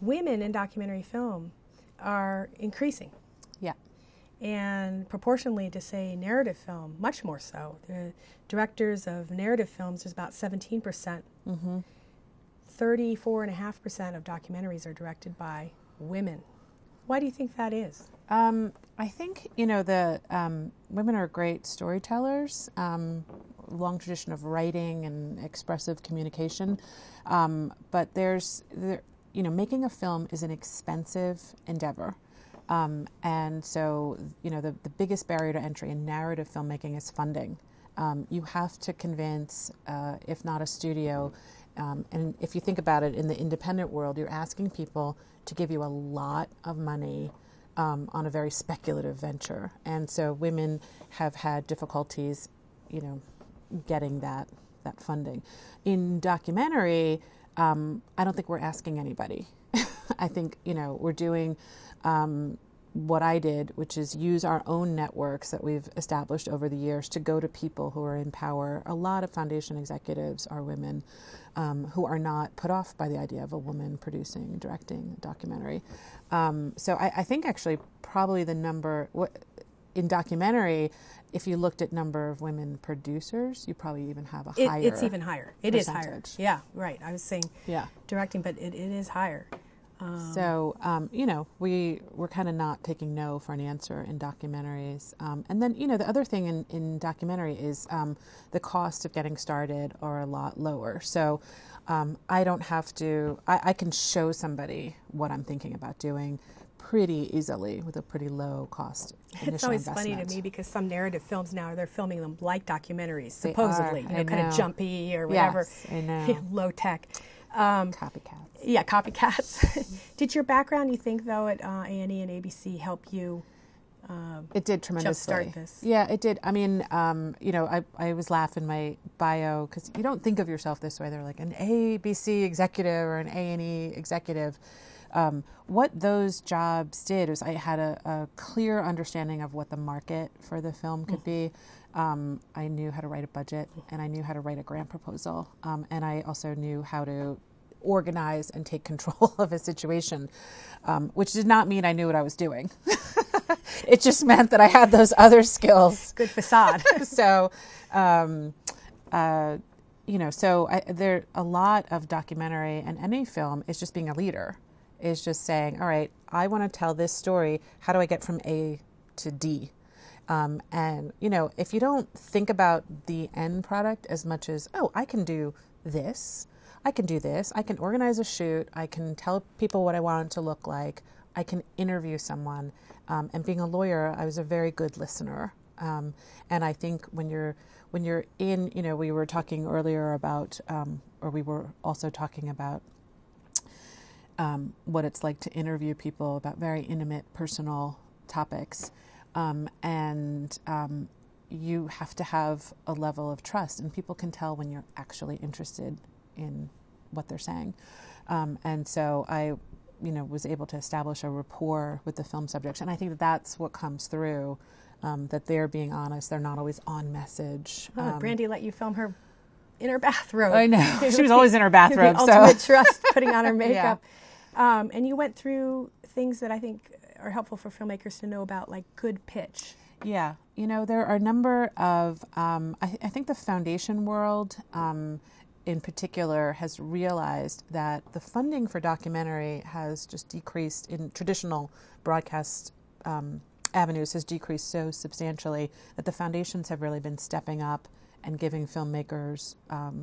women in documentary film are increasing. Yeah. And proportionally to, say, narrative film, much more so. The directors of narrative films is about 17%. 34.5% of documentaries are directed by women. Why do you think that is? I think, the women are great storytellers, long tradition of writing and expressive communication. But making a film is an expensive endeavor. And so, the biggest barrier to entry in narrative filmmaking is funding. You have to convince, if not a studio, and if you think about it in the independent world, you're asking people to give you a lot of money on a very speculative venture. And so women have had difficulties, getting that funding. In documentary, I don't think we're asking anybody. I think, we're doing what I did, which is use our own networks that we've established over the years to go to people who are in power. A lot of foundation executives are women who are not put off by the idea of a woman producing and directing a documentary. So I think actually probably the number, in documentary, if you looked at number of women producers, you probably even have a higher It's even higher. It is higher. percentage. Yeah, right. I was saying directing, but it is higher. So, we're kind of not taking no for an answer in documentaries. And then, the other thing in documentary is the cost of getting started are a lot lower. So I don't have to, I can show somebody what I'm thinking about doing pretty easily with a pretty low cost initial It's always investment. funny to me because some narrative films now, they're filming them like documentaries, They supposedly. are. I Kind of know. jumpy or whatever. Yes, I know. Low tech. Copycats. Yeah, copycats. Did your background, you think, though, at A&E and ABC help you It did tremendously. jumpstart this? Yeah, it did. I mean, I always laugh in my bio because you don't think of yourself this way. They're like an ABC executive or an A&E executive. What those jobs did was I had a clear understanding of what the market for the film could be. I knew how to write a budget, and I knew how to write a grant proposal, and I also knew how to organize and take control of a situation, which did not mean I knew what I was doing. It just meant that I had those other skills. Good facade. So, there a lot of documentary and any film is just being a leader, is just saying, all right, I want to tell this story. How do I get from A to D? And, if you don't think about the end product as much as, oh, I can do this, I can do this, I can organize a shoot, I can tell people what I want it to look like, I can interview someone. And being a lawyer, I was a very good listener. And I think when you're in, we were talking earlier about, or we were also talking about what it's like to interview people about very intimate, personal topics. You have to have a level of trust, and people can tell when you're actually interested in what they're saying. And so I, was able to establish a rapport with the film subjects. And I think that's what comes through, that they're being honest. They're not always on message. Brandy let you film her in her bathrobe. I know. She was always in her bathrobe. The ultimate trust, putting on her makeup. Yeah. And you went through things that I think are helpful for filmmakers to know about, like good pitch. Yeah. There are a number of, I think the foundation world in particular has realized that the funding for documentary has just decreased in traditional broadcast avenues, has decreased so substantially that the foundations have really been stepping up and giving filmmakers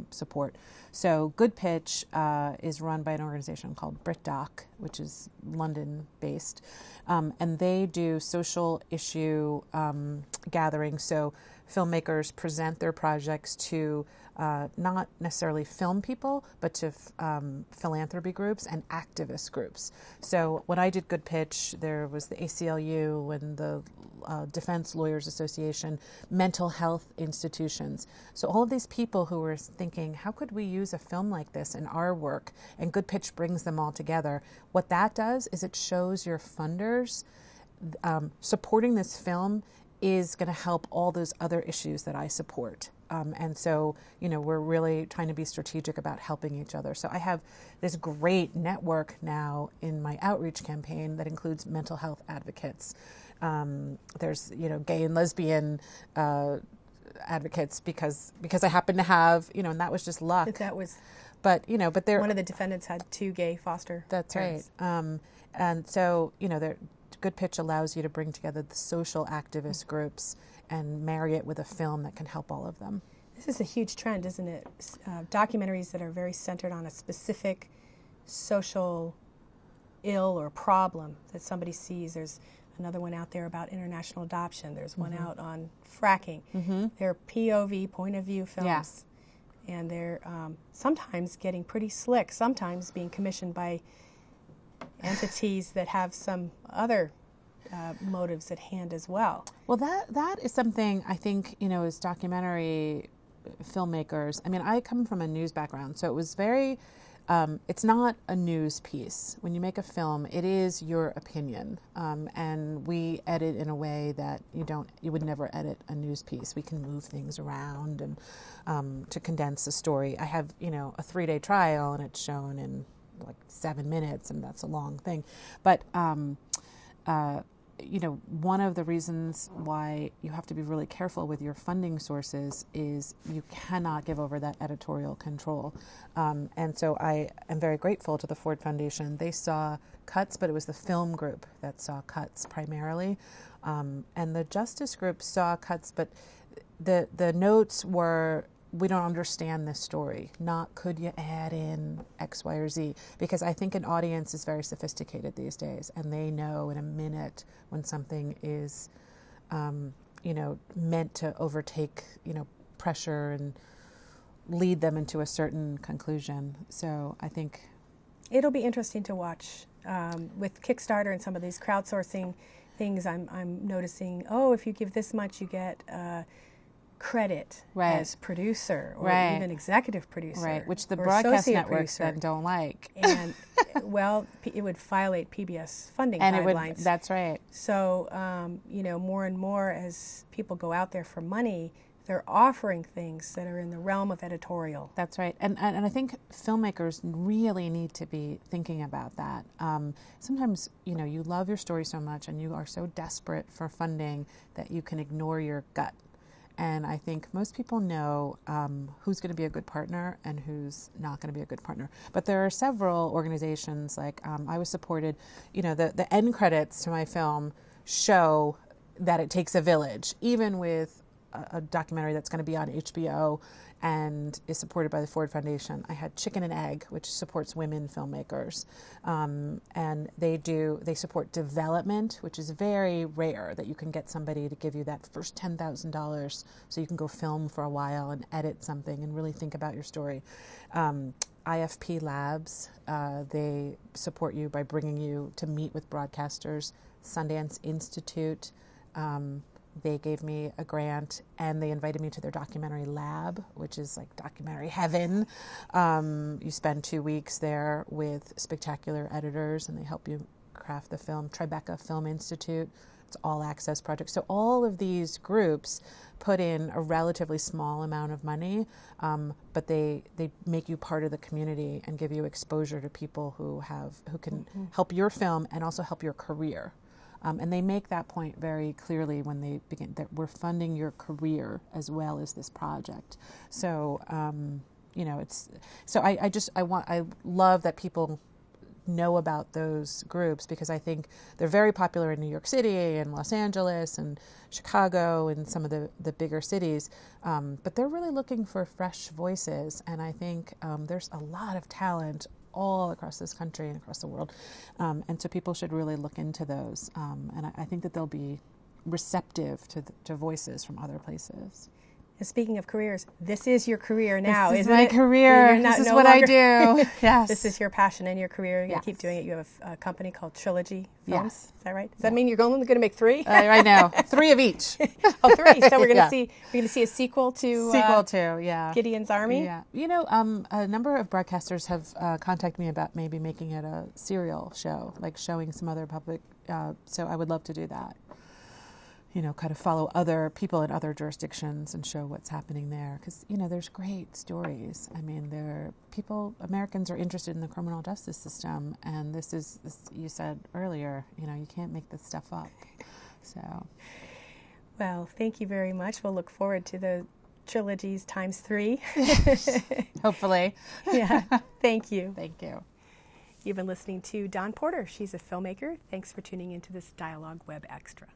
support. So Good Pitch is run by an organization called BritDoc, which is London-based, and they do social issue gatherings. So filmmakers present their projects to not necessarily film people, but to philanthropy groups and activist groups. So when I did Good Pitch, there was the ACLU and the Defense Lawyers Association, mental health institutions. So all of these people who were thinking, how could we use a film like this in our work? And Good Pitch brings them all together. What that does is it shows your funders supporting this film is going to help all those other issues that I support. And so, we're really trying to be strategic about helping each other. So I have this great network now in my outreach campaign that includes mental health advocates. There's, gay and lesbian advocates because I happen to have, and that was just luck. That was... But they're... One of the defendants had 2 gay foster That's parents. right. And so, Good Pitch allows you to bring together the social activist groups and marry it with a film that can help all of them. This is a huge trend, isn't it? Documentaries that are very centered on a specific social ill or problem that somebody sees. There's another one out there about international adoption. There's one out on fracking. They're POV, point of view films. Yeah. And they're sometimes getting pretty slick, sometimes being commissioned by entities that have some other motives at hand as well. Well, that is something I think, as documentary filmmakers, I come from a news background, so it was very, it's not a news piece. When you make a film, it is your opinion, and we edit in a way that you would never edit a news piece. We can move things around and to condense the story. I have, a 3-day trial, and it's shown in like 7 minutes, and that's a long thing. But one of the reasons why you have to be really careful with your funding sources is you cannot give over that editorial control. And so I am very grateful to the Ford Foundation. They saw cuts, but it was the film group that saw cuts primarily. And the justice group saw cuts, but the notes were, we don't understand this story, not could you add in X, Y, or Z, because I think an audience is very sophisticated these days, and they know in a minute when something is, meant to overtake, pressure and lead them into a certain conclusion. So I think it'll be interesting to watch with Kickstarter and some of these crowdsourcing things. I'm noticing, if you give this much, you get credit as producer or even executive producer, which the broadcast networks then don't like. And it would violate PBS funding guidelines. That's right. So more and more as people go out there for money, they're offering things that are in the realm of editorial. That's right. And I think filmmakers really need to be thinking about that. Sometimes, you love your story so much and you are so desperate for funding that you can ignore your gut. And I think most people know who's going to be a good partner and who's not going to be a good partner. But there are several organizations, like I was supported, the end credits to my film show that it takes a village, even with a documentary that's going to be on HBO and is supported by the Ford Foundation. I had Chicken and Egg, which supports women filmmakers. And they support development, which is very rare that you can get somebody to give you that first $10,000 so you can go film for a while and edit something and really think about your story. IFP Labs, they support you by bringing you to meet with broadcasters. Sundance Institute, they gave me a grant and they invited me to their documentary lab, which is like documentary heaven. You spend 2 weeks there with spectacular editors and they help you craft the film. Tribeca Film Institute, it's all access project. So all of these groups put in a relatively small amount of money, but they make you part of the community and give you exposure to people who can help your film and also help your career. And they make that point very clearly when they begin, that we're funding your career as well as this project. So, I love that people know about those groups because I think they're very popular in New York City and Los Angeles and Chicago and some of the bigger cities. But they're really looking for fresh voices. And I think there's a lot of talent all across this country and across the world. And so people should really look into those. And I think that they'll be receptive to voices from other places. And speaking of careers, this is your career now, isn't it? This is my career. This is what I do. Yes. This is your passion and your career. You're going to keep doing it. You have a company called Trilogy Films. Yes. Is that right? Does that mean you're only going to make 3? I know. 3 of each. 3. So we're going to see a sequel to Gideon's Army. Yeah. A number of broadcasters have contacted me about maybe making it a serial show, like showing some other public. So I would love to do that. kind of follow other people in other jurisdictions and show what's happening there. Because, there's great stories. I mean, Americans are interested in the criminal justice system, and this you said earlier, you can't make this stuff up. So, well, thank you very much. We'll look forward to the trilogies ×3. Hopefully. Yeah, thank you. Thank you. You've been listening to Dawn Porter. She's a filmmaker. Thanks for tuning into this Dialogue Web Extra.